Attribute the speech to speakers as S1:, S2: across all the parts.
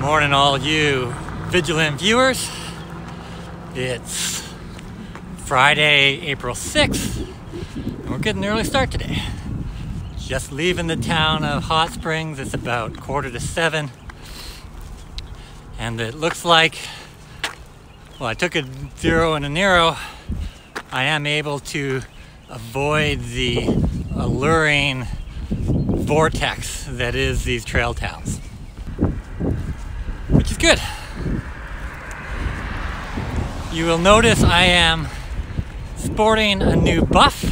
S1: Morning, all you vigilant viewers. It's Friday, April 6th, and we're getting an early start today. Just leaving the town of Hot Springs. It's about 6:45, and it looks like, well, I took a zero and a narrow. I am able to avoid the alluring vortex that is these trail towns, which is good. You will notice I am sporting a new buff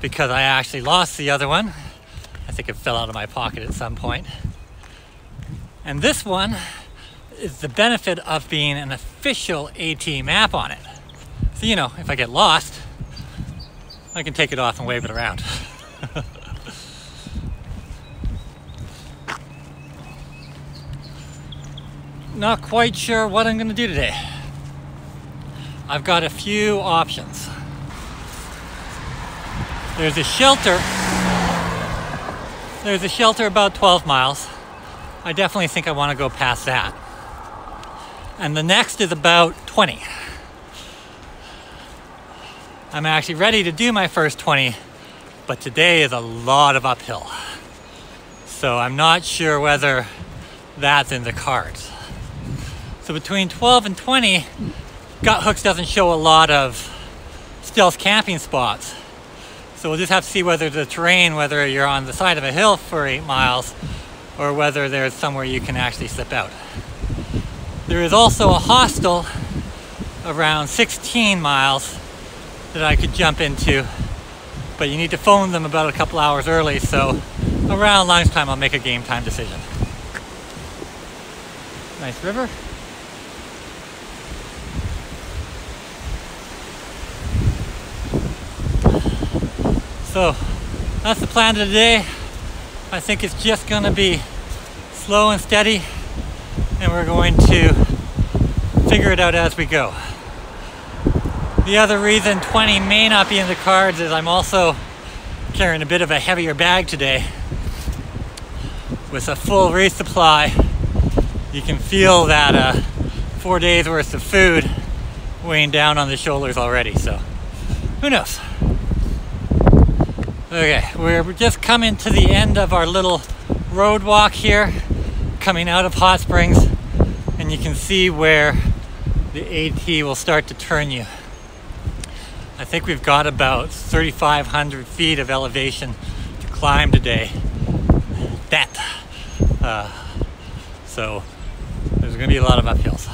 S1: because I actually lost the other one. I think it fell out of my pocket at some point. And this one is the benefit of being an official AT map on it. So, you know, if I get lost, I can take it off and wave it around. Not quite sure what I'm going to do today. I've got a few options. There's a shelter about 12 miles. I definitely think I want to go past that. And the next is about 20. I'm actually ready to do my first 20, but today is a lot of uphill. So I'm not sure whether that's in the cards. So between 12 and 20, Gut Hooks doesn't show a lot of stealth camping spots. So we'll just have to see whether the terrain, whether you're on the side of a hill for 8 miles or whether there's somewhere you can actually slip out. There is also a hostel around 16 miles that I could jump into, but you need to phone them about a couple hours early, so around lunchtime I'll make a game time decision. Nice river. So that's the plan of today. I think it's just going to be slow and steady, and we're going to figure it out as we go. The other reason 20 may not be in the cards is I'm also carrying a bit of a heavier bag today. With a full resupply, you can feel that 4 days worth of food weighing down on the shoulders already, so who knows? Okay, we're just coming to the end of our little road walk here, coming out of Hot Springs, and you can see where the AT will start to turn you. I think we've got about 3,500 feet of elevation to climb today. So there's going to be a lot of uphills.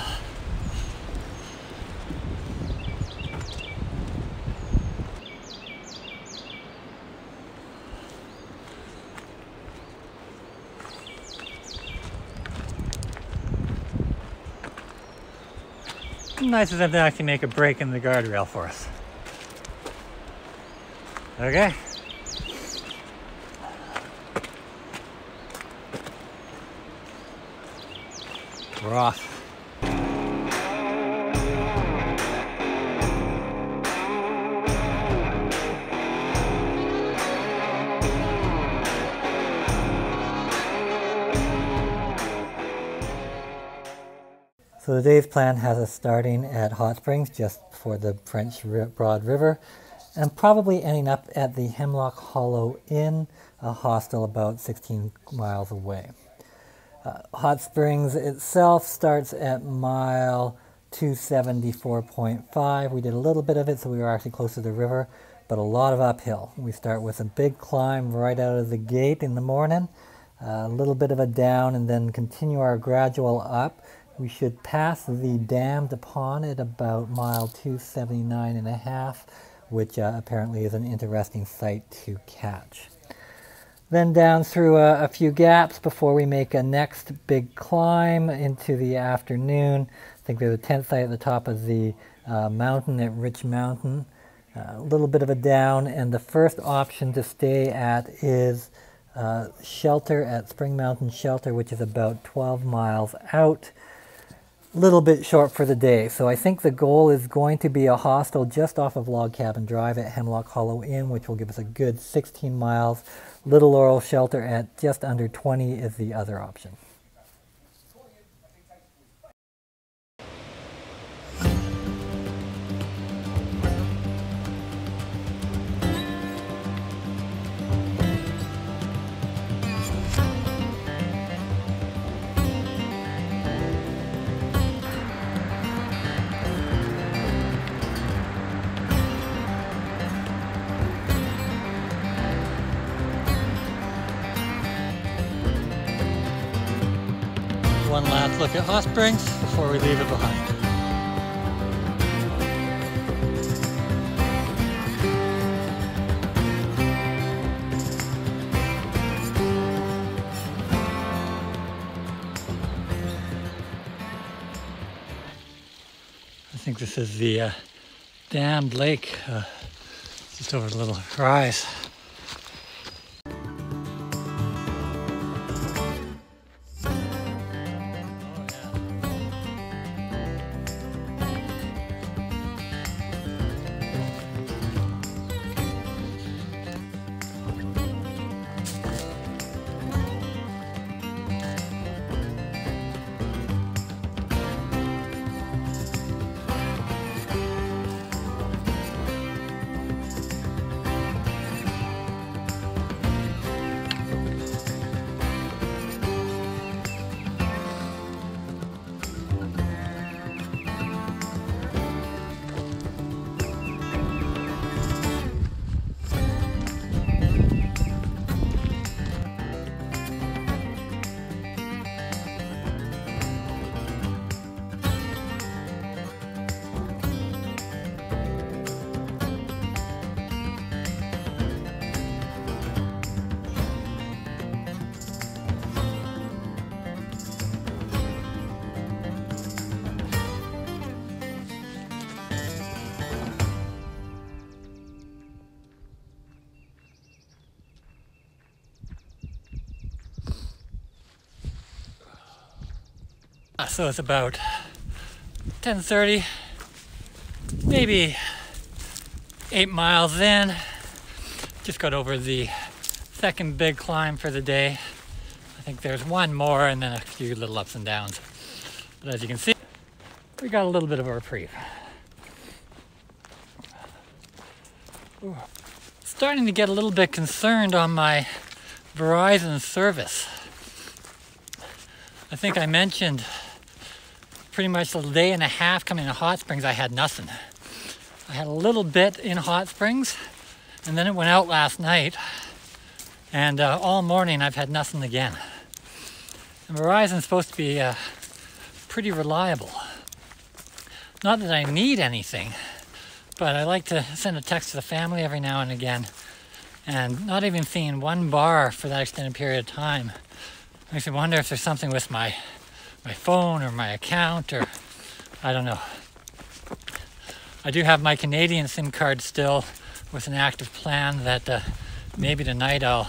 S1: Nice of them to actually make a break in the guardrail for us. Okay. We're off. So today's plan has us starting at Hot Springs, just before the French Broad River, and probably ending up at the Hemlock Hollow Inn, a hostel about 16 miles away. Hot Springs itself starts at mile 274.5. We did a little bit of it, so we were actually close to the river, but a lot of uphill. We start with a big climb right out of the gate in the morning, a little bit of a down, and then continue our gradual up. We should pass the dammed pond at about mile 279.5, which apparently is an interesting site to catch. Then down through a few gaps before we make a next big climb into the afternoon. I think there's a tent site at the top of the mountain at Rich Mountain. A little bit of a down, and the first option to stay at is shelter at Spring Mountain Shelter, which is about 12 miles out. little bit short for the day. So I think the goal is going to be a hostel just off of Log Cabin Drive at Hemlock Hollow Inn, which will give us a good 16 miles. Little Laurel Shelter at just under 20 is the other option. One last look at Hot Springs before we leave it behind. I think this is the dammed lake just over the little rise. So it's about 10:30, maybe 8 miles in. Just got over the second big climb for the day. I think there's one more and then a few little ups and downs. But as you can see, we got a little bit of a reprieve. Ooh. Starting to get a little bit concerned on my Verizon service. I think I mentioned pretty much a day and a half coming to Hot Springs, I had nothing. I had a little bit in Hot Springs, and then it went out last night, and all morning I've had nothing again. And Verizon's supposed to be pretty reliable. Not that I need anything, but I like to send a text to the family every now and again, and not even seeing one bar for that extended period of time makes me wonder if there's something with my phone or my account, or I don't know. I do have my Canadian SIM card still with an active plan that maybe tonight I'll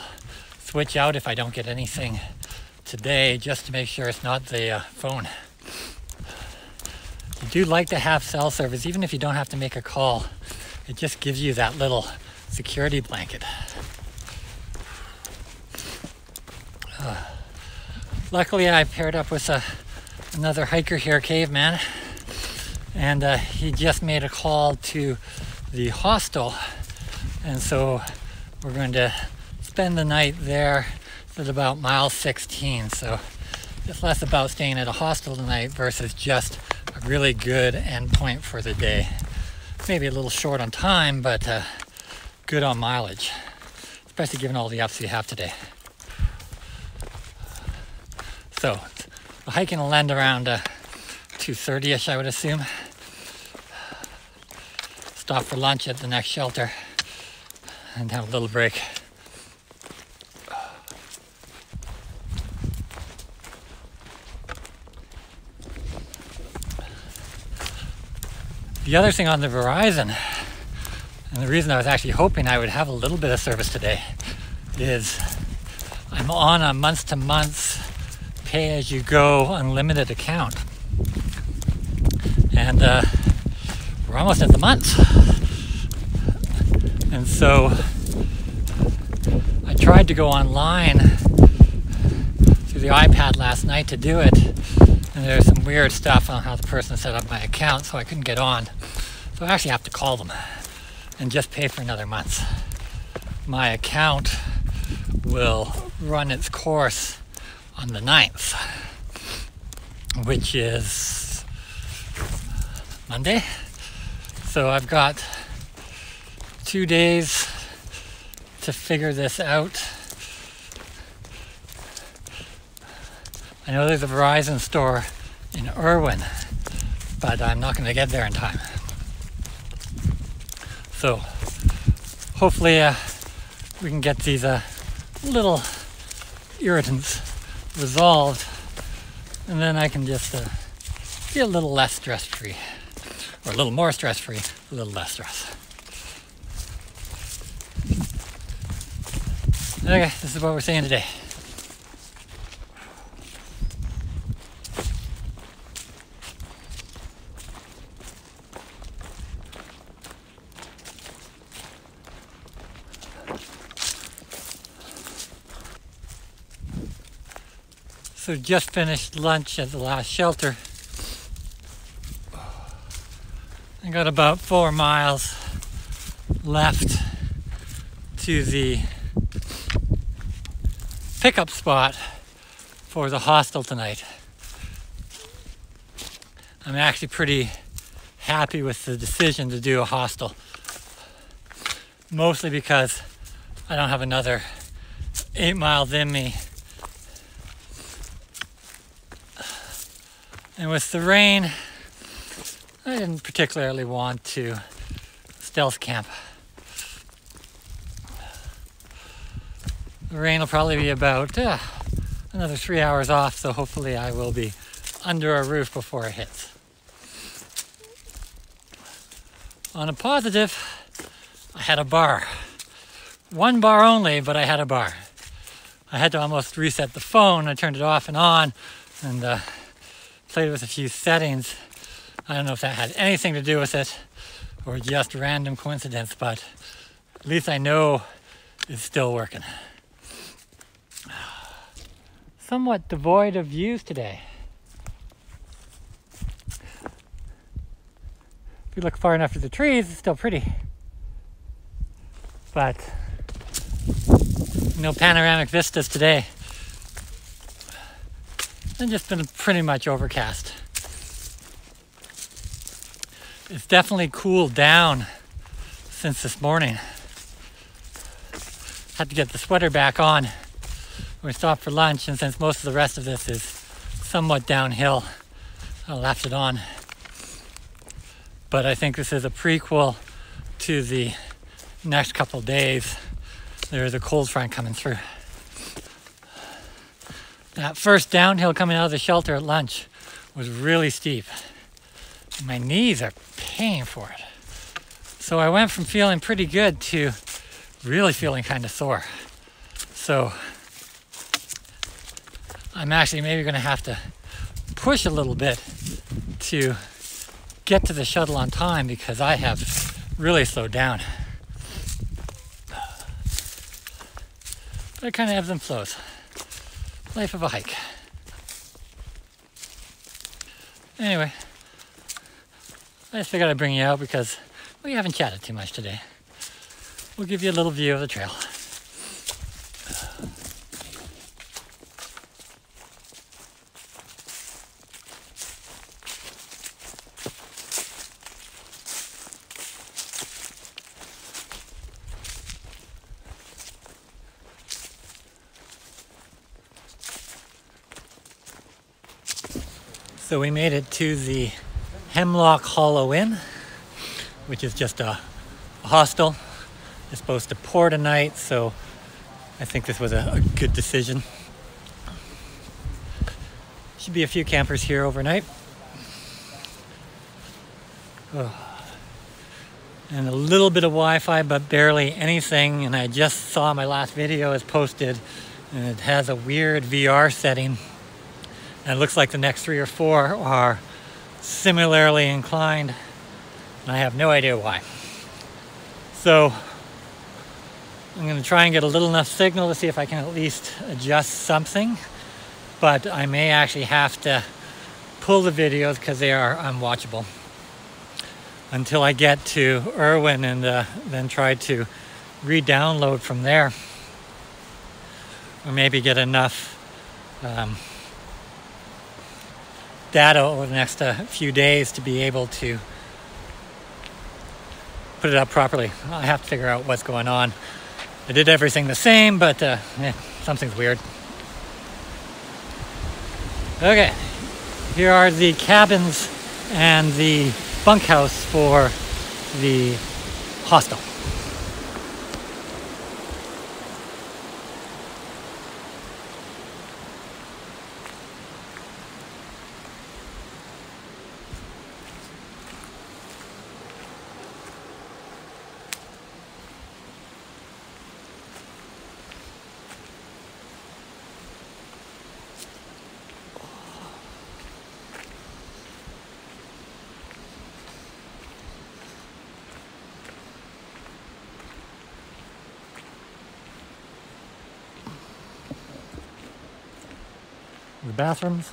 S1: switch out if I don't get anything today, just to make sure it's not the phone. You do like to have cell service, even if you don't have to make a call. It just gives you that little security blanket. Luckily I paired up with another hiker here, Caveman, and he just made a call to the hostel, and so we're going to spend the night there at about mile 16. So it's less about staying at a hostel tonight versus just a really good endpoint for the day. Maybe a little short on time, but good on mileage, especially given all the ups we have today. So the hiking will end around 2:30ish, I would assume. Stop for lunch at the next shelter and have a little break. The other thing on the Verizon, and the reason I was actually hoping I would have a little bit of service today, is I'm on a month-to-month pay-as-you-go unlimited account. and we're almost at the month. And so I tried to go online through the iPad last night to do it, and there's some weird stuff on how the person set up my account, so I couldn't get on. So I actually have to call them and just pay for another month. My account will run its course on the 9th, which is Monday. So I've got 2 days to figure this out. I know there's a Verizon store in Irwin, but I'm not going to get there in time. So hopefully we can get these little irritants resolved, and then I can just be a little less stress-free, or a little more stress-free, a little less stress. Okay, this is what we're seeing today. So just finished lunch at the last shelter. I got about 4 miles left to the pickup spot for the hostel tonight. I'm actually pretty happy with the decision to do a hostel. Mostly because I don't have another 8 miles in me. And with the rain, I didn't particularly want to stealth camp. The rain will probably be about another 3 hours off, so hopefully I will be under a roof before it hits. On a positive, I had a bar. 1 bar only, but I had a bar. I had to almost reset the phone. I turned it off and on, and played with a few settings. I don't know if that had anything to do with it or just random coincidence, but at least I know it's still working. Somewhat devoid of views today. If you look far enough through the trees, it's still pretty. But no panoramic vistas today. And just been pretty much overcast. It's definitely cooled down since this morning. Had to get the sweater back on when we stopped for lunch, and since most of the rest of this is somewhat downhill, I left it on. But I think this is a prequel to the next couple days. There is a cold front coming through. That first downhill coming out of the shelter at lunch was really steep. My knees are paying for it. So I went from feeling pretty good to really feeling kind of sore. So I'm actually maybe going to have to push a little bit to get to the shuttle on time, because I have really slowed down. But it kind of ebbs and flows. Life of a hike. Anyway, I just figured I'd bring you out because we haven't chatted too much today. We'll give you a little view of the trail. So we made it to the Hemlock Hollow Inn, which is just a hostel. It's supposed to pour tonight, so I think this was a good decision. Should be a few campers here overnight. Oh. And a little bit of Wi-Fi, but barely anything. And I just saw my last video is posted, and it has a weird VR setting. And it looks like the next 3 or 4 are similarly inclined, and I have no idea why. So I'm going to try and get a little enough signal to see if I can at least adjust something, but I may actually have to pull the videos because they are unwatchable until I get to Irwin and then try to re-download from there, or maybe get enough data over the next few days to be able to put it up properly. I have to figure out what's going on. I did everything the same, but something's weird. Okay, here are the cabins and the bunkhouse for the hostel. The bathrooms.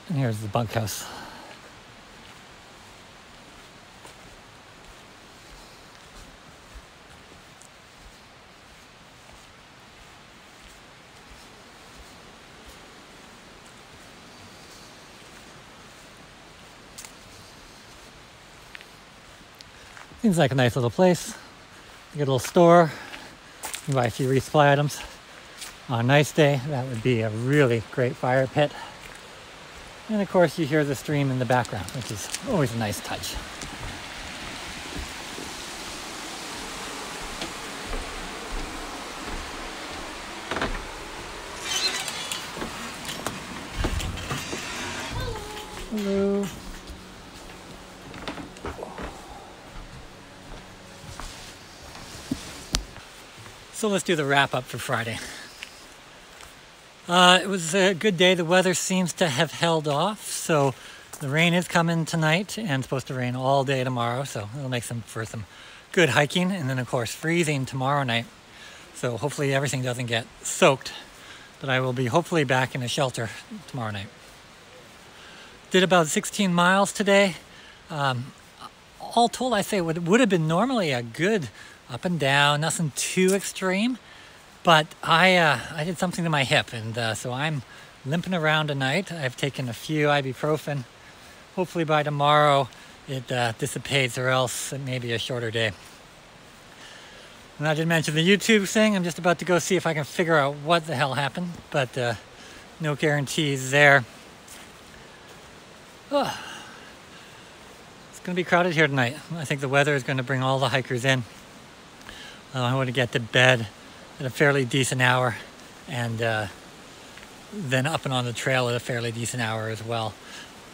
S1: And here's the bunkhouse. Seems like a nice little place. You get a little store. You buy a few resupply items. On a nice day, that would be a really great fire pit. And of course, you hear the stream in the background, which is always a nice touch. Hello. So let's do the wrap up for Friday. It was a good day. The weather seems to have held off. So the rain is coming tonight and supposed to rain all day tomorrow. So it'll make for some good hiking. And then of course freezing tomorrow night. So hopefully everything doesn't get soaked. But I will be hopefully back in a shelter tomorrow night. Did about 16 miles today. All told, I say it would have been normally a good up and down, nothing too extreme, but I did something to my hip, and so I'm limping around tonight. I've taken a few ibuprofen. Hopefully by tomorrow it dissipates, or else it may be a shorter day. And I did mention the YouTube thing. I'm just about to go see if I can figure out what the hell happened, but no guarantees there. Oh. It's going to be crowded here tonight. I think the weather is going to bring all the hikers in. I want to get to bed at a fairly decent hour, and then up and on the trail at a fairly decent hour as well,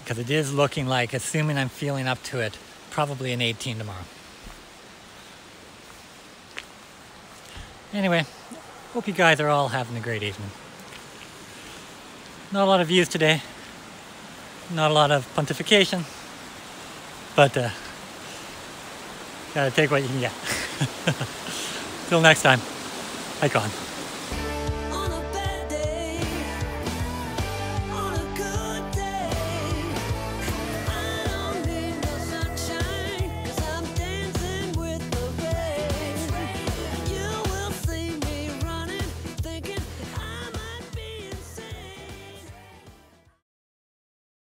S1: because it is looking like, assuming I'm feeling up to it, probably an 18 tomorrow. Anyway, hope you guys are all having a great evening. Not a lot of views today, not a lot of pontification, but gotta take what you can get. Till next time, hike on.